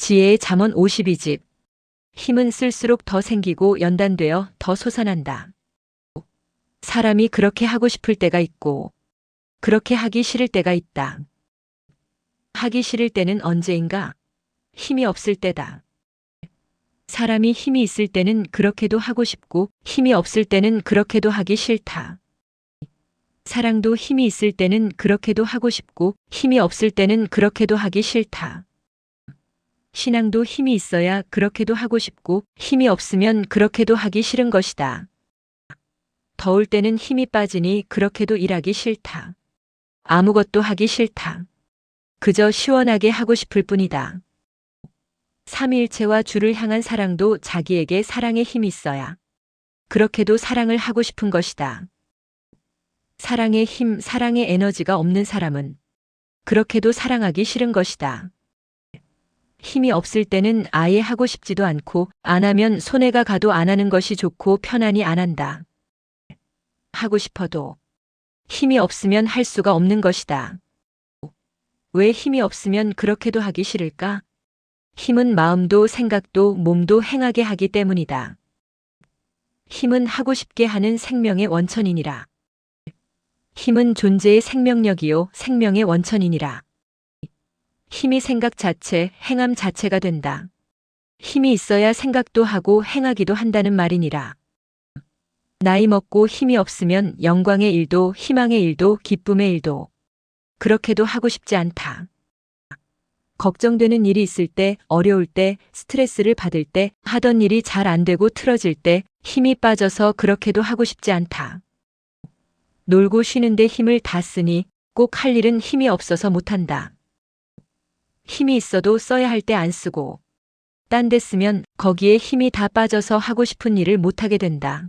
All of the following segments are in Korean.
지혜의 잠언 52집. 힘은 쓸수록 더 생기고 연단되어 더 솟아난다. 사람이 그렇게 하고 싶을 때가 있고 그렇게 하기 싫을 때가 있다. 하기 싫을 때는 언제인가? 힘이 없을 때다. 사람이 힘이 있을 때는 그렇게도 하고 싶고 힘이 없을 때는 그렇게도 하기 싫다. 사랑도 힘이 있을 때는 그렇게도 하고 싶고 힘이 없을 때는 그렇게도 하기 싫다. 신앙도 힘이 있어야 그렇게도 하고 싶고 힘이 없으면 그렇게도 하기 싫은 것이다. 더울 때는 힘이 빠지니 그렇게도 일하기 싫다. 아무것도 하기 싫다. 그저 시원하게 하고 싶을 뿐이다. 삼위일체와 주를 향한 사랑도 자기에게 사랑의 힘이 있어야 그렇게도 사랑을 하고 싶은 것이다. 사랑의 힘, 사랑의 에너지가 없는 사람은 그렇게도 사랑하기 싫은 것이다. 힘이 없을 때는 아예 하고 싶지도 않고 안 하면 손해가 가도 안 하는 것이 좋고 편안히 안 한다. 하고 싶어도 힘이 없으면 할 수가 없는 것이다. 왜 힘이 없으면 그렇게도 하기 싫을까? 힘은 마음도 생각도 몸도 행하게 하기 때문이다. 힘은 하고 싶게 하는 생명의 원천이니라. 힘은 존재의 생명력이요 생명의 원천이니라. 힘이 생각 자체, 행함 자체가 된다. 힘이 있어야 생각도 하고 행하기도 한다는 말이니라. 나이 먹고 힘이 없으면 영광의 일도 희망의 일도 기쁨의 일도 그렇게도 하고 싶지 않다. 걱정되는 일이 있을 때, 어려울 때, 스트레스를 받을 때, 하던 일이 잘 안 되고 틀어질 때 힘이 빠져서 그렇게도 하고 싶지 않다. 놀고 쉬는데 힘을 다 쓰니 꼭 할 일은 힘이 없어서 못한다. 힘이 있어도 써야 할 때 안 쓰고 딴 데 쓰면 거기에 힘이 다 빠져서 하고 싶은 일을 못하게 된다.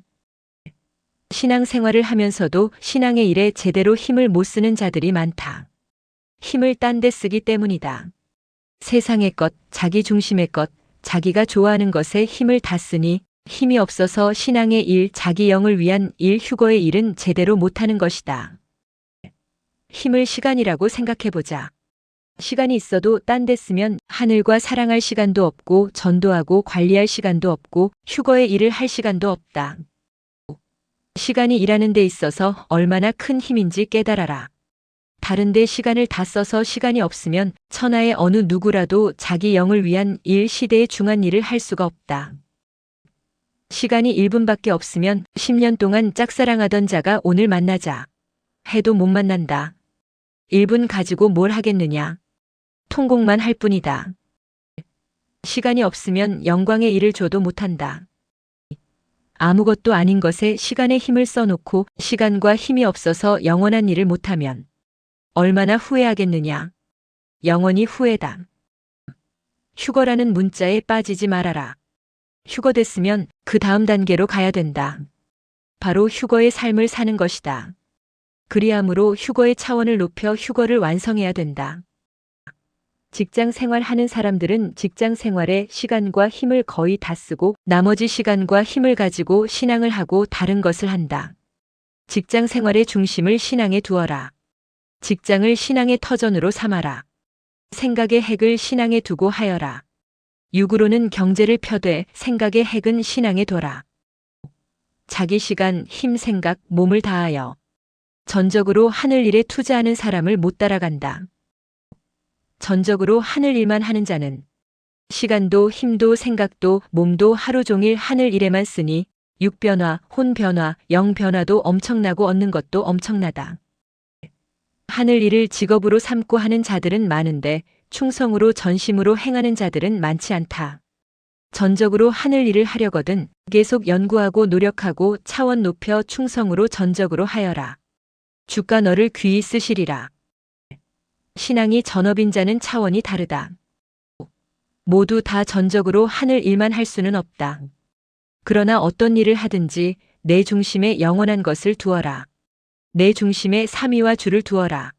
신앙생활을 하면서도 신앙의 일에 제대로 힘을 못 쓰는 자들이 많다. 힘을 딴 데 쓰기 때문이다. 세상의 것, 자기 중심의 것, 자기가 좋아하는 것에 힘을 다 쓰니 힘이 없어서 신앙의 일, 자기 영을 위한 일, 휴거의 일은 제대로 못하는 것이다. 힘을 시간이라고 생각해보자. 시간이 있어도 딴 데 쓰면 하늘과 사랑할 시간도 없고 전도하고 관리할 시간도 없고 휴거의 일을 할 시간도 없다. 시간이 일하는 데 있어서 얼마나 큰 힘인지 깨달아라. 다른 데 시간을 다 써서 시간이 없으면 천하의 어느 누구라도 자기 영을 위한 일, 시대의 중한 일을 할 수가 없다. 시간이 1분밖에 없으면 10년 동안 짝사랑하던 자가 오늘 만나자 해도 못 만난다. 1분 가지고 뭘 하겠느냐. 통곡만 할 뿐이다. 시간이 없으면 영광의 일을 줘도 못한다. 아무것도 아닌 것에 시간에 힘을 써놓고 시간과 힘이 없어서 영원한 일을 못하면 얼마나 후회하겠느냐. 영원히 후회다. 휴거라는 문자에 빠지지 말아라. 휴거됐으면 그 다음 단계로 가야 된다. 바로 휴거의 삶을 사는 것이다. 그리함으로 휴거의 차원을 높여 휴거를 완성해야 된다. 직장 생활하는 사람들은 직장 생활에 시간과 힘을 거의 다 쓰고 나머지 시간과 힘을 가지고 신앙을 하고 다른 것을 한다. 직장 생활의 중심을 신앙에 두어라. 직장을 신앙의 터전으로 삼아라. 생각의 핵을 신앙에 두고 하여라. 육으로는 경제를 펴되 생각의 핵은 신앙에 둬라. 자기 시간, 힘, 생각, 몸을 다하여 전적으로 하늘 일에 투자하는 사람을 못 따라간다. 전적으로 하늘 일만 하는 자는 시간도 힘도 생각도 몸도 하루 종일 하늘 일에만 쓰니 육 변화, 혼 변화, 영 변화도 엄청나고 얻는 것도 엄청나다. 하늘 일을 직업으로 삼고 하는 자들은 많은데 충성으로 전심으로 행하는 자들은 많지 않다. 전적으로 하늘 일을 하려거든 계속 연구하고 노력하고 차원 높여 충성으로 전적으로 하여라. 주가 너를 귀히 쓰시리라. 신앙이 전업인 자는 차원이 다르다. 모두 다 전적으로 하늘 일만 할 수는 없다. 그러나 어떤 일을 하든지 내 중심에 영원한 것을 두어라. 내 중심에 삼위와 주를 두어라.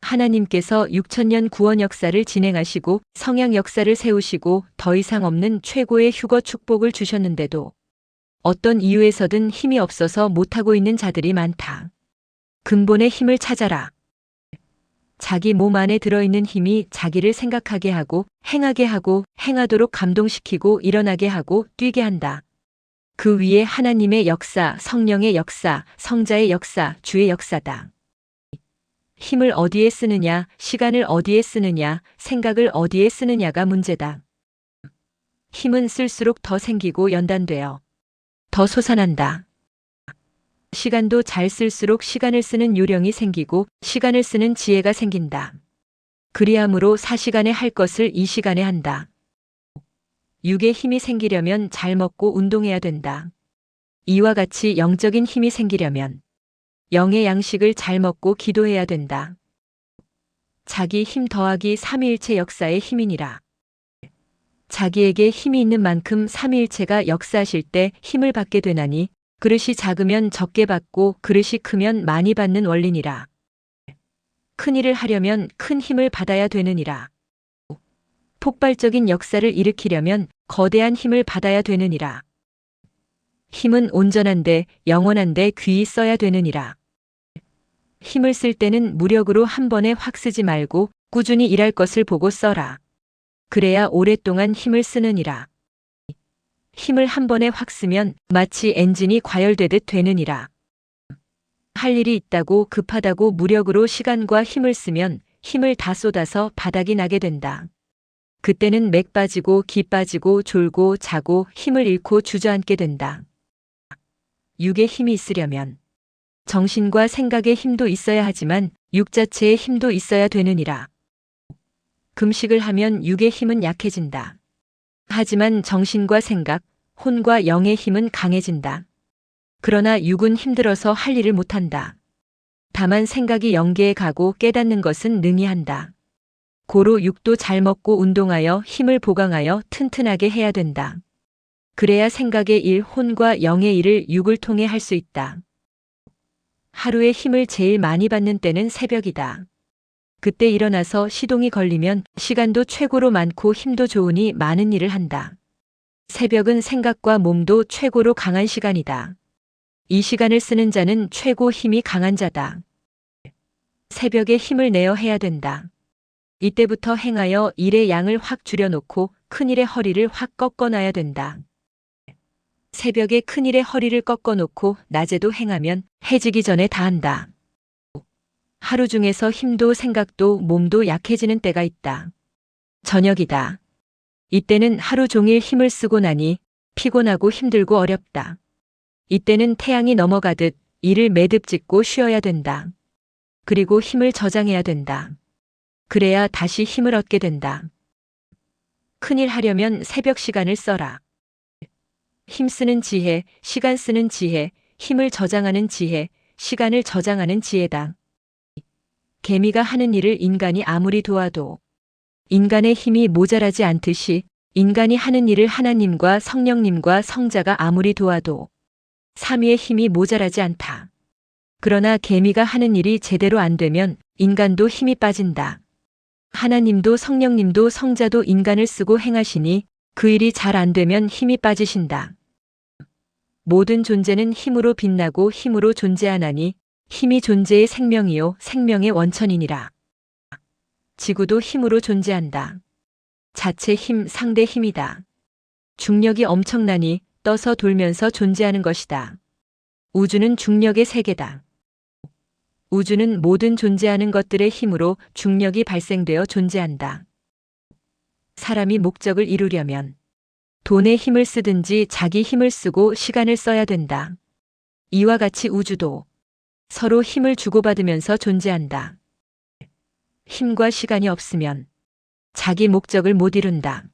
하나님께서 6천년 구원 역사를 진행하시고 성양 역사를 세우시고 더 이상 없는 최고의 휴거 축복을 주셨는데도 어떤 이유에서든 힘이 없어서 못하고 있는 자들이 많다. 근본의 힘을 찾아라. 자기 몸 안에 들어있는 힘이 자기를 생각하게 하고 행하도록 감동시키고 일어나게 하고 뛰게 한다. 그 위에 하나님의 역사, 성령의 역사, 성자의 역사, 주의 역사다. 힘을 어디에 쓰느냐, 시간을 어디에 쓰느냐, 생각을 어디에 쓰느냐가 문제다. 힘은 쓸수록 더 생기고 연단되어 더 솟아난다. 시간도 잘 쓸수록 시간을 쓰는 요령이 생기고 시간을 쓰는 지혜가 생긴다. 그리함으로 4시간에 할 것을 2시간에 한다. 육의 힘이 생기려면 잘 먹고 운동해야 된다. 이와 같이 영적인 힘이 생기려면 영의 양식을 잘 먹고 기도해야 된다. 자기 힘 더하기 삼위일체 역사의 힘이니라. 자기에게 힘이 있는 만큼 삼위일체가 역사하실 때 힘을 받게 되나니 그릇이 작으면 적게 받고 그릇이 크면 많이 받는 원리니라. 큰 일을 하려면 큰 힘을 받아야 되느니라. 폭발적인 역사를 일으키려면 거대한 힘을 받아야 되느니라. 힘은 온전한데 영원한데 귀히 써야 되느니라. 힘을 쓸 때는 무력으로 한 번에 확 쓰지 말고 꾸준히 일할 것을 보고 써라. 그래야 오랫동안 힘을 쓰느니라. 힘을 한 번에 확 쓰면 마치 엔진이 과열되듯 되느니라. 할 일이 있다고 급하다고 무력으로 시간과 힘을 쓰면 힘을 다 쏟아서 바닥이 나게 된다. 그때는 맥 빠지고 기 빠지고 졸고 자고 힘을 잃고 주저앉게 된다. 육의 힘이 있으려면 정신과 생각의 힘도 있어야 하지만 육 자체의 힘도 있어야 되느니라. 금식을 하면 육의 힘은 약해진다. 하지만 정신과 생각, 혼과 영의 힘은 강해진다. 그러나 육은 힘들어서 할 일을 못한다. 다만 생각이 영계에 가고 깨닫는 것은 능히 한다. 고로 육도 잘 먹고 운동하여 힘을 보강하여 튼튼하게 해야 된다. 그래야 생각의 일, 혼과 영의 일을 육을 통해 할 수 있다. 하루에 힘을 제일 많이 받는 때는 새벽이다. 그때 일어나서 시동이 걸리면 시간도 최고로 많고 힘도 좋으니 많은 일을 한다. 새벽은 생각과 몸도 최고로 강한 시간이다. 이 시간을 쓰는 자는 최고 힘이 강한 자다. 새벽에 힘을 내어 해야 된다. 이때부터 행하여 일의 양을 확 줄여놓고 큰일의 허리를 확 꺾어놔야 된다. 새벽에 큰일의 허리를 꺾어놓고 낮에도 행하면 해지기 전에 다 한다. 하루 중에서 힘도 생각도 몸도 약해지는 때가 있다. 저녁이다. 이때는 하루 종일 힘을 쓰고 나니 피곤하고 힘들고 어렵다. 이때는 태양이 넘어가듯 일을 매듭 짓고 쉬어야 된다. 그리고 힘을 저장해야 된다. 그래야 다시 힘을 얻게 된다. 큰일 하려면 새벽 시간을 써라. 힘 쓰는 지혜, 시간 쓰는 지혜, 힘을 저장하는 지혜, 시간을 저장하는 지혜다. 개미가 하는 일을 인간이 아무리 도와도 인간의 힘이 모자라지 않듯이 인간이 하는 일을 하나님과 성령님과 성자가 아무리 도와도 삼위의 힘이 모자라지 않다. 그러나 개미가 하는 일이 제대로 안 되면 인간도 힘이 빠진다. 하나님도 성령님도 성자도 인간을 쓰고 행하시니 그 일이 잘 안 되면 힘이 빠지신다. 모든 존재는 힘으로 빛나고 힘으로 존재하나니 힘이 존재의 생명이요 생명의 원천이니라. 지구도 힘으로 존재한다. 자체 힘, 상대 힘이다. 중력이 엄청나니 떠서 돌면서 존재하는 것이다. 우주는 중력의 세계다. 우주는 모든 존재하는 것들의 힘으로 중력이 발생되어 존재한다. 사람이 목적을 이루려면 돈의 힘을 쓰든지 자기 힘을 쓰고 시간을 써야 된다. 이와 같이 우주도 서로 힘을 주고받으면서 존재한다. 힘과 시간이 없으면 자기 목적을 못 이룬다.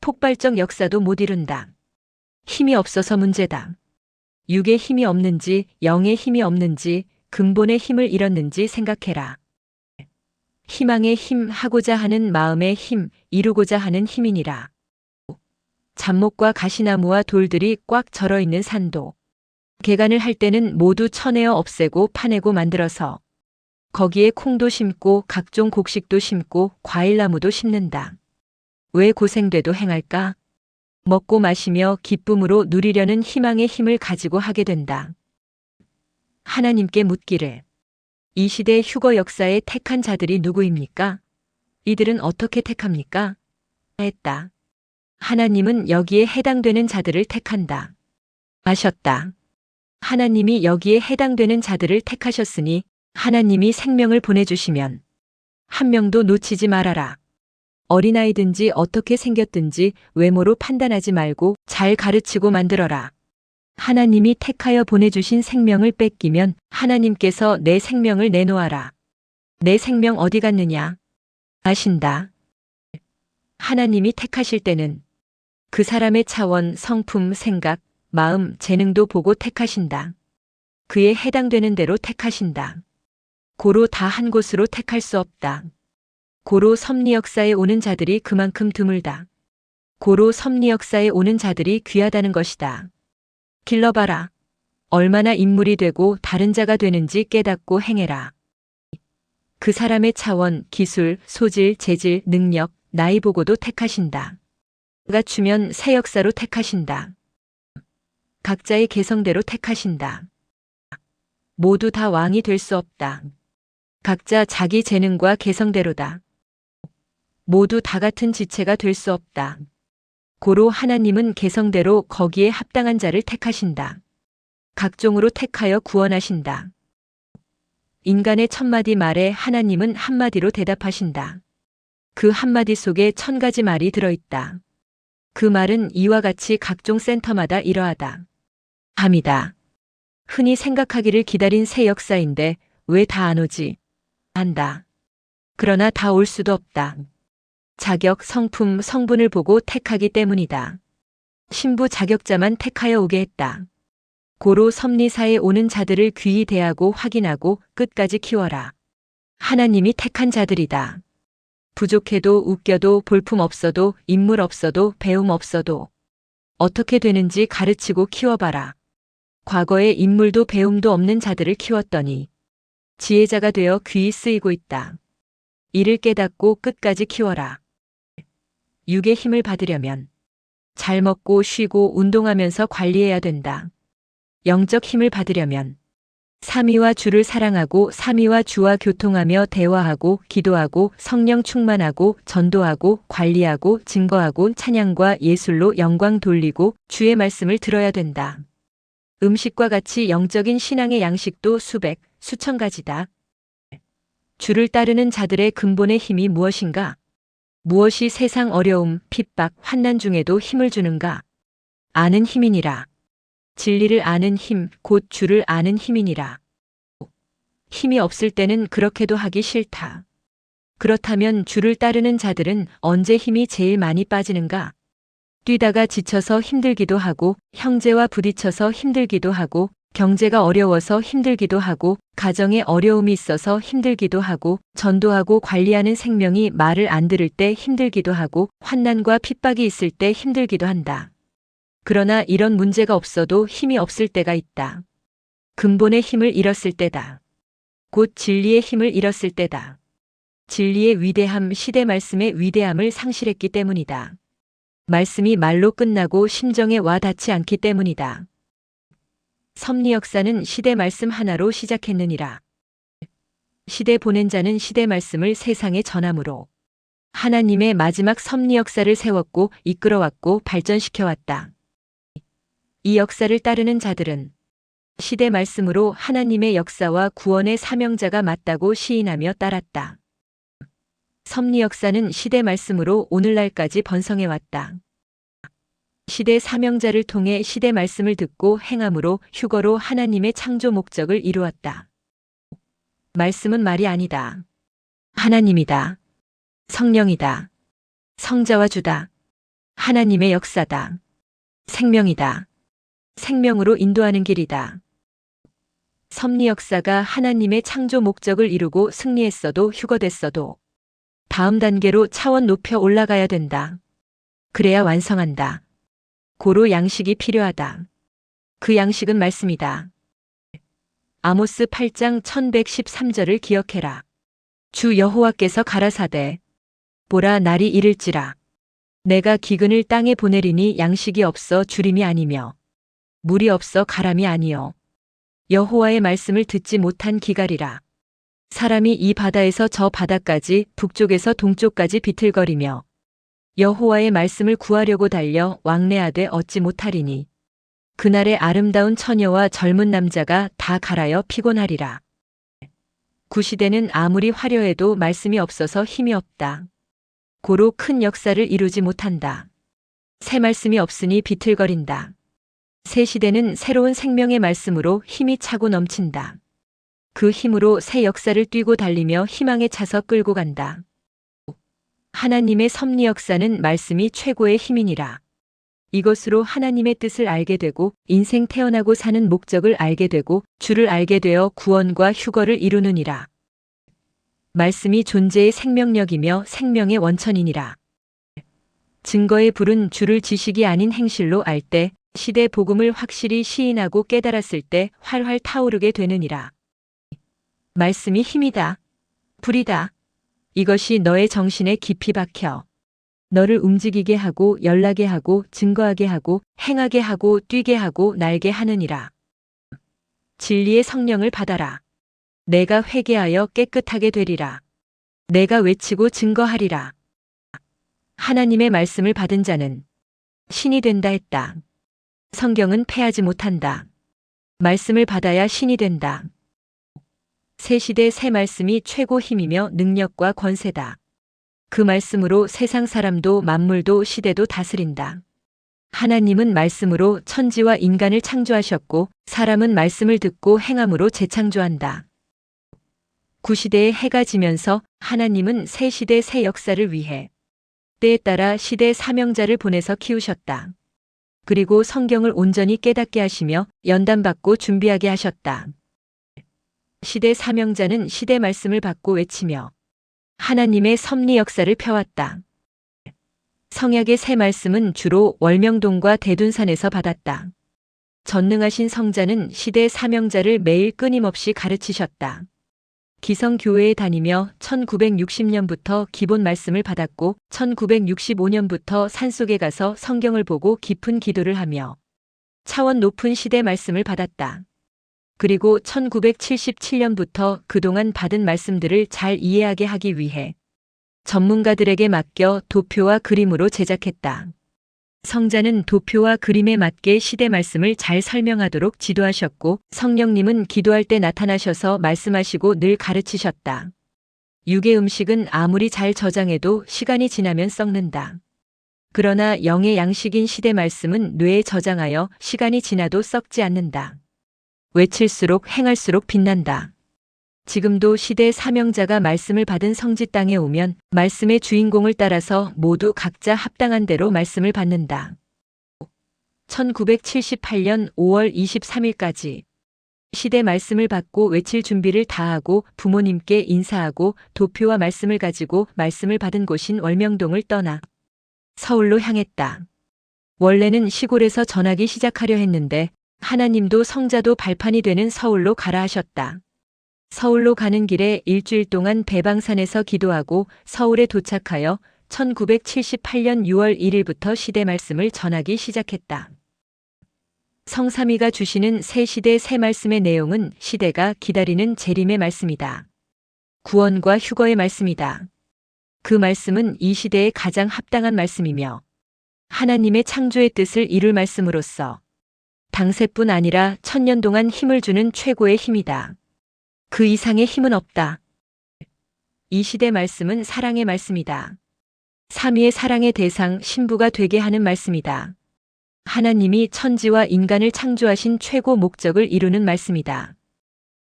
폭발적 역사도 못 이룬다. 힘이 없어서 문제다. 육의 힘이 없는지 영의 힘이 없는지 근본의 힘을 잃었는지 생각해라. 희망의 힘, 하고자 하는 마음의 힘, 이루고자 하는 힘이니라. 잡목과 가시나무와 돌들이 꽉 절어있는 산도 개간을 할 때는 모두 쳐내어 없애고 파내고 만들어서 거기에 콩도 심고 각종 곡식도 심고 과일나무도 심는다. 왜 고생돼도 행할까? 먹고 마시며 기쁨으로 누리려는 희망의 힘을 가지고 하게 된다. 하나님께 묻기를 이 시대 휴거 역사에 택한 자들이 누구입니까? 이들은 어떻게 택합니까? 했다. 하나님은 여기에 해당되는 자들을 택한다. 하셨다. 하나님이 여기에 해당되는 자들을 택하셨으니 하나님이 생명을 보내주시면 한 명도 놓치지 말아라. 어린아이든지 어떻게 생겼든지 외모로 판단하지 말고 잘 가르치고 만들어라. 하나님이 택하여 보내주신 생명을 뺏기면 하나님께서 내 생명을 내놓아라. 내 생명 어디 갔느냐? 아신다. 하나님이 택하실 때는 그 사람의 차원, 성품, 생각, 마음, 재능도 보고 택하신다. 그에 해당되는 대로 택하신다. 고로 다 한 곳으로 택할 수 없다. 고로 섭리 역사에 오는 자들이 그만큼 드물다. 고로 섭리 역사에 오는 자들이 귀하다는 것이다. 길러봐라. 얼마나 인물이 되고 다른 자가 되는지 깨닫고 행해라. 그 사람의 차원, 기술, 소질, 재질, 능력, 나이 보고도 택하신다. 그가 주면 새 역사로 택하신다. 각자의 개성대로 택하신다. 모두 다 왕이 될 수 없다. 각자 자기 재능과 개성대로다. 모두 다 같은 지체가 될 수 없다. 고로 하나님은 개성대로 거기에 합당한 자를 택하신다. 각종으로 택하여 구원하신다. 인간의 천마디 말에 하나님은 한마디로 대답하신다. 그 한마디 속에 1000가지 말이 들어있다. 그 말은 이와 같이 각종 센터마다 이러하다. 밤이다. 흔히 생각하기를 기다린 새 역사인데 왜 다 안 오지? 한다. 그러나 다 올 수도 없다. 자격, 성품, 성분을 보고 택하기 때문이다. 신부 자격자만 택하여 오게 했다. 고로 섭리사에 오는 자들을 귀히 대하고 확인하고 끝까지 키워라. 하나님이 택한 자들이다. 부족해도 웃겨도 볼품 없어도 인물 없어도 배움 없어도 어떻게 되는지 가르치고 키워봐라. 과거에 인물도 배움도 없는 자들을 키웠더니 지혜자가 되어 귀히 쓰이고 있다. 이를 깨닫고 끝까지 키워라. 육의 힘을 받으려면 잘 먹고 쉬고 운동하면서 관리해야 된다. 영적 힘을 받으려면 삼위와 주를 사랑하고 삼위와 주와 교통하며 대화하고 기도하고 성령 충만하고 전도하고 관리하고 증거하고 찬양과 예술로 영광 돌리고 주의 말씀을 들어야 된다. 음식과 같이 영적인 신앙의 양식도 수백, 수천 가지다. 주를 따르는 자들의 근본의 힘이 무엇인가? 무엇이 세상 어려움, 핍박, 환난 중에도 힘을 주는가? 아는 힘이니라. 진리를 아는 힘, 곧 주를 아는 힘이니라. 힘이 없을 때는 그렇게도 하기 싫다. 그렇다면 주를 따르는 자들은 언제 힘이 제일 많이 빠지는가? 뛰다가 지쳐서 힘들기도 하고, 형제와 부딪혀서 힘들기도 하고, 경제가 어려워서 힘들기도 하고, 가정에 어려움이 있어서 힘들기도 하고, 전도하고 관리하는 생명이 말을 안 들을 때 힘들기도 하고, 환난과 핍박이 있을 때 힘들기도 한다. 그러나 이런 문제가 없어도 힘이 없을 때가 있다. 근본의 힘을 잃었을 때다. 곧 진리의 힘을 잃었을 때다. 진리의 위대함, 시대 말씀의 위대함을 상실했기 때문이다. 말씀이 말로 끝나고 심정에 와 닿지 않기 때문이다. 섭리 역사는 시대 말씀 하나로 시작했느니라. 시대 보낸 자는 시대 말씀을 세상에 전함으로 하나님의 마지막 섭리 역사를 세웠고 이끌어왔고 발전시켜왔다. 이 역사를 따르는 자들은 시대 말씀으로 하나님의 역사와 구원의 사명자가 맞다고 시인하며 따랐다. 섭리 역사는 시대 말씀으로 오늘날까지 번성해왔다. 시대 사명자를 통해 시대 말씀을 듣고 행함으로 휴거로 하나님의 창조 목적을 이루었다. 말씀은 말이 아니다. 하나님이다. 성령이다. 성자와 주다. 하나님의 역사다. 생명이다. 생명으로 인도하는 길이다. 섭리 역사가 하나님의 창조 목적을 이루고 승리했어도 휴거됐어도 다음 단계로 차원 높여 올라가야 된다. 그래야 완성한다. 고로 양식이 필요하다. 그 양식은 말씀이다. 아모스 8장 1113절을 기억해라. 주 여호와께서 가라사대 보라 날이 이를지라. 내가 기근을 땅에 보내리니 양식이 없어 주림이 아니며 물이 없어 가람이 아니요 여호와의 말씀을 듣지 못한 기갈이라. 사람이 이 바다에서 저 바다까지 북쪽에서 동쪽까지 비틀거리며 여호와의 말씀을 구하려고 달려 왕래하되 얻지 못하리니 그날의 아름다운 처녀와 젊은 남자가 다 갈아여 피곤하리라. 구시대는 아무리 화려해도 말씀이 없어서 힘이 없다. 고로 큰 역사를 이루지 못한다. 새 말씀이 없으니 비틀거린다. 새 시대는 새로운 생명의 말씀으로 힘이 차고 넘친다. 그 힘으로 새 역사를 뛰고 달리며 희망에 차서 끌고 간다. 하나님의 섭리 역사는 말씀이 최고의 힘이니라. 이것으로 하나님의 뜻을 알게 되고 인생 태어나고 사는 목적을 알게 되고 주를 알게 되어 구원과 휴거를 이루느니라. 말씀이 존재의 생명력이며 생명의 원천이니라. 증거의 불은 주를 지식이 아닌 행실로 알 때, 시대 복음을 확실히 시인하고 깨달았을 때 활활 타오르게 되느니라. 말씀이 힘이다. 불이다. 이것이 너의 정신에 깊이 박혀 너를 움직이게 하고 연락게 하고 증거하게 하고 행하게 하고 뛰게 하고 날게 하느니라. 진리의 성령을 받아라. 내가 회개하여 깨끗하게 되리라. 내가 외치고 증거하리라. 하나님의 말씀을 받은 자는 신이 된다 했다. 성경은 패하지 못한다. 말씀을 받아야 신이 된다. 새 시대 새 말씀이 최고 힘이며 능력과 권세다. 그 말씀으로 세상 사람도 만물도 시대도 다스린다. 하나님은 말씀으로 천지와 인간을 창조하셨고 사람은 말씀을 듣고 행함으로 재창조한다. 구시대에 해가 지면서 하나님은 새 시대 새 역사를 위해 때에 따라 시대 사명자를 보내서 키우셨다. 그리고 성경을 온전히 깨닫게 하시며 연단받고 준비하게 하셨다. 시대 사명자는 시대 말씀을 받고 외치며 하나님의 섭리 역사를 펴왔다. 성약의 새 말씀은 주로 월명동과 대둔산에서 받았다. 전능하신 성자는 시대 사명자를 매일 끊임없이 가르치셨다. 기성교회에 다니며 1960년부터 기본 말씀을 받았고 1965년부터 산속에 가서 성경을 보고 깊은 기도를 하며 차원 높은 시대 말씀을 받았다. 그리고 1977년부터 그동안 받은 말씀들을 잘 이해하게 하기 위해 전문가들에게 맡겨 도표와 그림으로 제작했다. 성자는 도표와 그림에 맞게 시대 말씀을 잘 설명하도록 지도하셨고 성령님은 기도할 때 나타나셔서 말씀하시고 늘 가르치셨다. 육의 음식은 아무리 잘 저장해도 시간이 지나면 썩는다. 그러나 영의 양식인 시대 말씀은 뇌에 저장하여 시간이 지나도 썩지 않는다. 외칠수록 행할수록 빛난다. 지금도 시대 사명자가 말씀을 받은 성지 땅에 오면 말씀의 주인공을 따라서 모두 각자 합당한 대로 말씀을 받는다. 1978년 5월 23일까지 시대 말씀을 받고 외칠 준비를 다하고 부모님께 인사하고 도표와 말씀을 가지고 말씀을 받은 곳인 월명동을 떠나 서울로 향했다. 원래는 시골에서 전하기 시작하려 했는데 하나님도 성자도 발판이 되는 서울로 가라 하셨다. 서울로 가는 길에 일주일 동안 배방산에서 기도하고 서울에 도착하여 1978년 6월 1일부터 시대 말씀을 전하기 시작했다. 성삼위가 주시는 새 시대 새 말씀의 내용은 시대가 기다리는 재림의 말씀이다. 구원과 휴거의 말씀이다. 그 말씀은 이 시대에 가장 합당한 말씀이며 하나님의 창조의 뜻을 이룰 말씀으로서 당세뿐 아니라 천년 동안 힘을 주는 최고의 힘이다. 그 이상의 힘은 없다. 이 시대 말씀은 사랑의 말씀이다. 삼위의 사랑의 대상 신부가 되게 하는 말씀이다. 하나님이 천지와 인간을 창조하신 최고 목적을 이루는 말씀이다.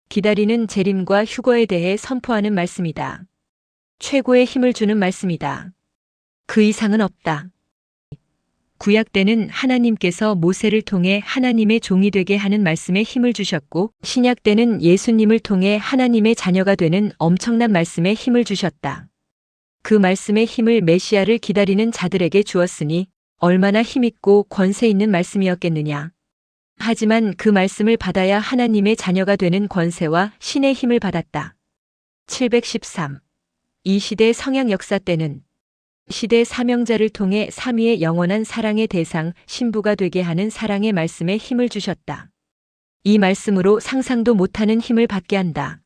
기다리는 재림과 휴거에 대해 선포하는 말씀이다. 최고의 힘을 주는 말씀이다. 그 이상은 없다. 구약 때는 하나님께서 모세를 통해 하나님의 종이 되게 하는 말씀에 힘을 주셨고 신약 때는 예수님을 통해 하나님의 자녀가 되는 엄청난 말씀에 힘을 주셨다. 그 말씀의 힘을 메시아를 기다리는 자들에게 주었으니 얼마나 힘있고 권세 있는 말씀이었겠느냐. 하지만 그 말씀을 받아야 하나님의 자녀가 되는 권세와 신의 힘을 받았다. 713. 이 시대 성약 역사 때는 시대 사명자를 통해 삼위의 영원한 사랑의 대상 신부가 되게 하는 사랑의 말씀에 힘을 주셨다. 이 말씀으로 상상도 못하는 힘을 받게 한다.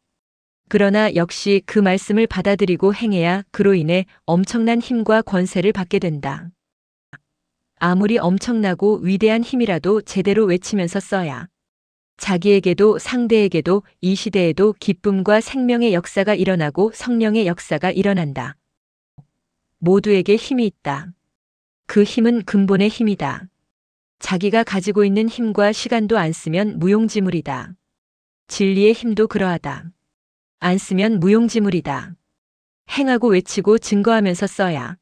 그러나 역시 그 말씀을 받아들이고 행해야 그로 인해 엄청난 힘과 권세를 받게 된다. 아무리 엄청나고 위대한 힘이라도 제대로 외치면서 써야 자기에게도 상대에게도 이 시대에도 기쁨과 생명의 역사가 일어나고 성령의 역사가 일어난다. 모두에게 힘이 있다. 그 힘은 근본의 힘이다. 자기가 가지고 있는 힘과 시간도 안 쓰면 무용지물이다. 진리의 힘도 그러하다. 안 쓰면 무용지물이다. 행하고 외치고 증거하면서 써야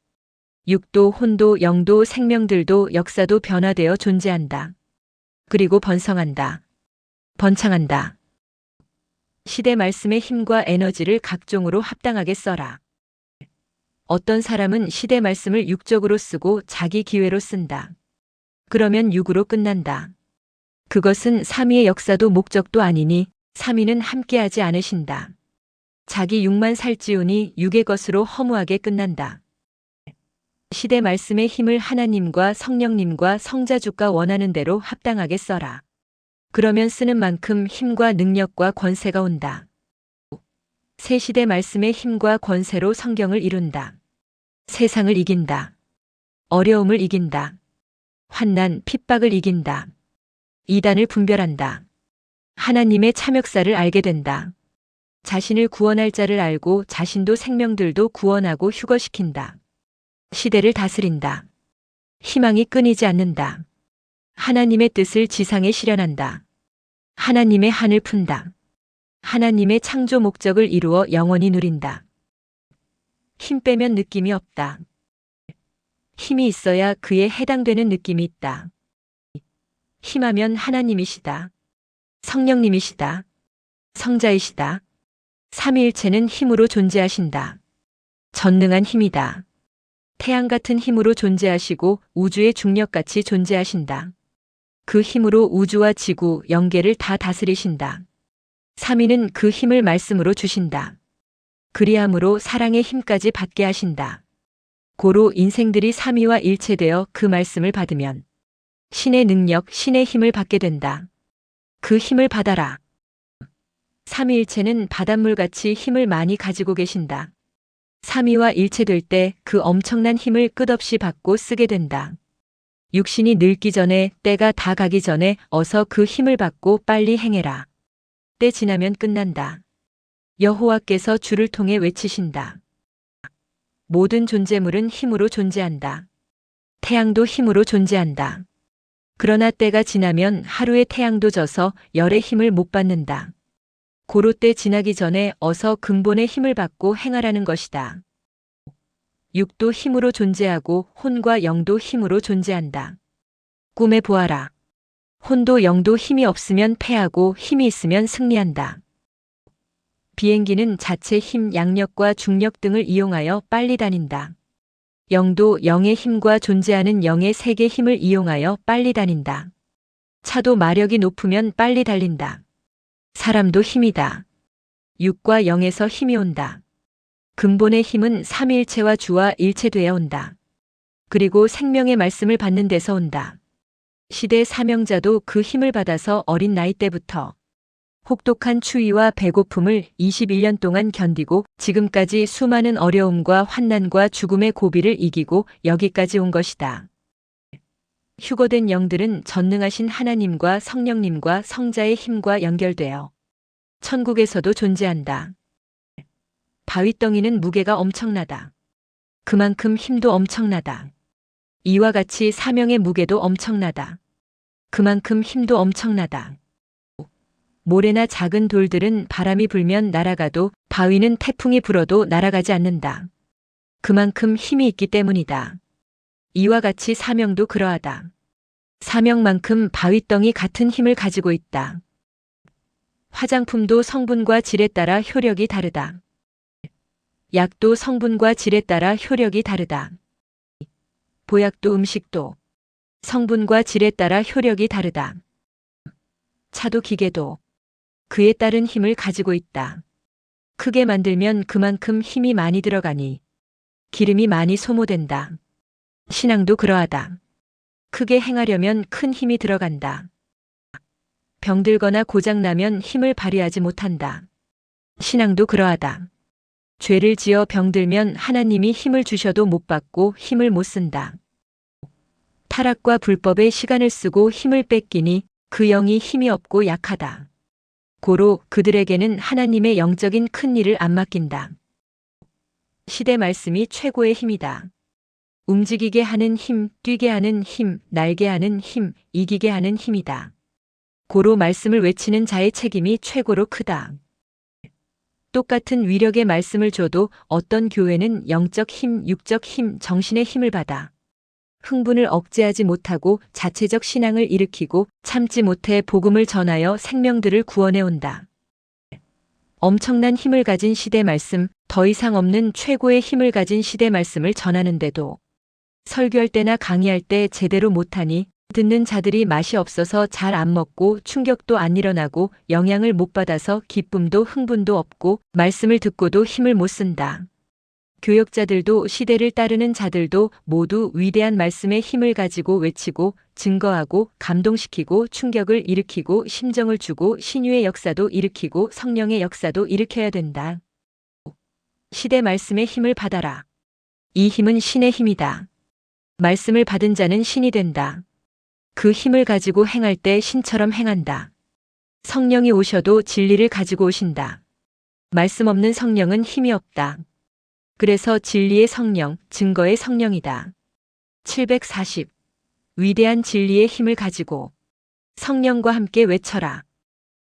육도, 혼도, 영도, 생명들도 역사도 변화되어 존재한다. 그리고 번성한다. 번창한다. 시대 말씀의 힘과 에너지를 각종으로 합당하게 써라. 어떤 사람은 시대 말씀을 육적으로 쓰고 자기 기회로 쓴다. 그러면 육으로 끝난다. 그것은 삼위의 역사도 목적도 아니니 삼위는 함께하지 않으신다. 자기 육만 살찌우니 육의 것으로 허무하게 끝난다. 시대 말씀의 힘을 하나님과 성령님과 성자주가 원하는 대로 합당하게 써라. 그러면 쓰는 만큼 힘과 능력과 권세가 온다. 새 시대 말씀의 힘과 권세로 성경을 이룬다. 세상을 이긴다. 어려움을 이긴다. 환난, 핍박을 이긴다. 이단을 분별한다. 하나님의 참역사를 알게 된다. 자신을 구원할 자를 알고 자신도 생명들도 구원하고 휴거시킨다. 시대를 다스린다. 희망이 끊이지 않는다. 하나님의 뜻을 지상에 실현한다. 하나님의 한을 푼다. 하나님의 창조 목적을 이루어 영원히 누린다. 힘 빼면 느낌이 없다. 힘이 있어야 그에 해당되는 느낌이 있다. 힘하면 하나님이시다. 성령님이시다. 성자이시다. 삼위일체는 힘으로 존재하신다. 전능한 힘이다. 태양 같은 힘으로 존재하시고 우주의 중력같이 존재하신다. 그 힘으로 우주와 지구, 영계를 다 다스리신다. 삼위는 그 힘을 말씀으로 주신다. 그리함으로 사랑의 힘까지 받게 하신다. 고로 인생들이 삼위와 일체되어 그 말씀을 받으면 신의 능력, 신의 힘을 받게 된다. 그 힘을 받아라. 삼위일체는 바닷물같이 힘을 많이 가지고 계신다. 삼위와 일체될 때 그 엄청난 힘을 끝없이 받고 쓰게 된다. 육신이 늙기 전에, 때가 다 가기 전에 어서 그 힘을 받고 빨리 행해라. 때 지나면 끝난다. 여호와께서 주를 통해 외치신다. 모든 존재물은 힘으로 존재한다. 태양도 힘으로 존재한다. 그러나 때가 지나면 하루의 태양도 져서 열의 힘을 못 받는다. 고로 때 지나기 전에 어서 근본의 힘을 받고 행하라는 것이다. 육도 힘으로 존재하고 혼과 영도 힘으로 존재한다. 꿈에 보아라. 혼도 영도 힘이 없으면 패하고 힘이 있으면 승리한다. 비행기는 자체 힘, 양력과 중력 등을 이용하여 빨리 다닌다. 영도 영의 힘과 존재하는 영의 세계 힘을 이용하여 빨리 다닌다. 차도 마력이 높으면 빨리 달린다. 사람도 힘이다. 육과 영에서 힘이 온다. 근본의 힘은 삼위일체와 주와 일체되어 온다. 그리고 생명의 말씀을 받는 데서 온다. 시대 사명자도 그 힘을 받아서 어린 나이 때부터 혹독한 추위와 배고픔을 21년 동안 견디고 지금까지 수많은 어려움과 환난과 죽음의 고비를 이기고 여기까지 온 것이다. 휴거된 영들은 전능하신 하나님과 성령님과 성자의 힘과 연결되어 천국에서도 존재한다. 바위덩이는 무게가 엄청나다. 그만큼 힘도 엄청나다. 이와 같이 사명의 무게도 엄청나다. 그만큼 힘도 엄청나다. 모래나 작은 돌들은 바람이 불면 날아가도 바위는 태풍이 불어도 날아가지 않는다. 그만큼 힘이 있기 때문이다. 이와 같이 사명도 그러하다. 사명만큼 바위덩이 같은 힘을 가지고 있다. 화장품도 성분과 질에 따라 효력이 다르다. 약도 성분과 질에 따라 효력이 다르다. 보약도 음식도 성분과 질에 따라 효력이 다르다. 차도 기계도 그에 따른 힘을 가지고 있다. 크게 만들면 그만큼 힘이 많이 들어가니 기름이 많이 소모된다. 신앙도 그러하다. 크게 행하려면 큰 힘이 들어간다. 병들거나 고장나면 힘을 발휘하지 못한다. 신앙도 그러하다. 죄를 지어 병들면 하나님이 힘을 주셔도 못 받고 힘을 못 쓴다. 타락과 불법에 시간을 쓰고 힘을 뺏기니 그 영이 힘이 없고 약하다. 고로 그들에게는 하나님의 영적인 큰 일을 안 맡긴다. 시대 말씀이 최고의 힘이다. 움직이게 하는 힘, 뛰게 하는 힘, 날게 하는 힘, 이기게 하는 힘이다. 고로 말씀을 외치는 자의 책임이 최고로 크다. 똑같은 위력의 말씀을 줘도 어떤 교회는 영적 힘, 육적 힘, 정신의 힘을 받아 흥분을 억제하지 못하고 자체적 신앙을 일으키고 참지 못해 복음을 전하여 생명들을 구원해 온다. 엄청난 힘을 가진 시대 말씀, 더 이상 없는 최고의 힘을 가진 시대 말씀을 전하는데도 설교할 때나 강의할 때 제대로 못하니 듣는 자들이 맛이 없어서 잘 안 먹고 충격도 안 일어나고 영향을 못 받아서 기쁨도 흥분도 없고 말씀을 듣고도 힘을 못 쓴다. 교역자들도 시대를 따르는 자들도 모두 위대한 말씀의 힘을 가지고 외치고 증거하고 감동시키고 충격을 일으키고 심정을 주고 신유의 역사도 일으키고 성령의 역사도 일으켜야 된다. 시대 말씀의 힘을 받아라. 이 힘은 신의 힘이다. 말씀을 받은 자는 신이 된다. 그 힘을 가지고 행할 때 신처럼 행한다. 성령이 오셔도 진리를 가지고 오신다. 말씀 없는 성령은 힘이 없다. 그래서 진리의 성령, 증거의 성령이다. 740. 위대한 진리의 힘을 가지고 성령과 함께 외쳐라.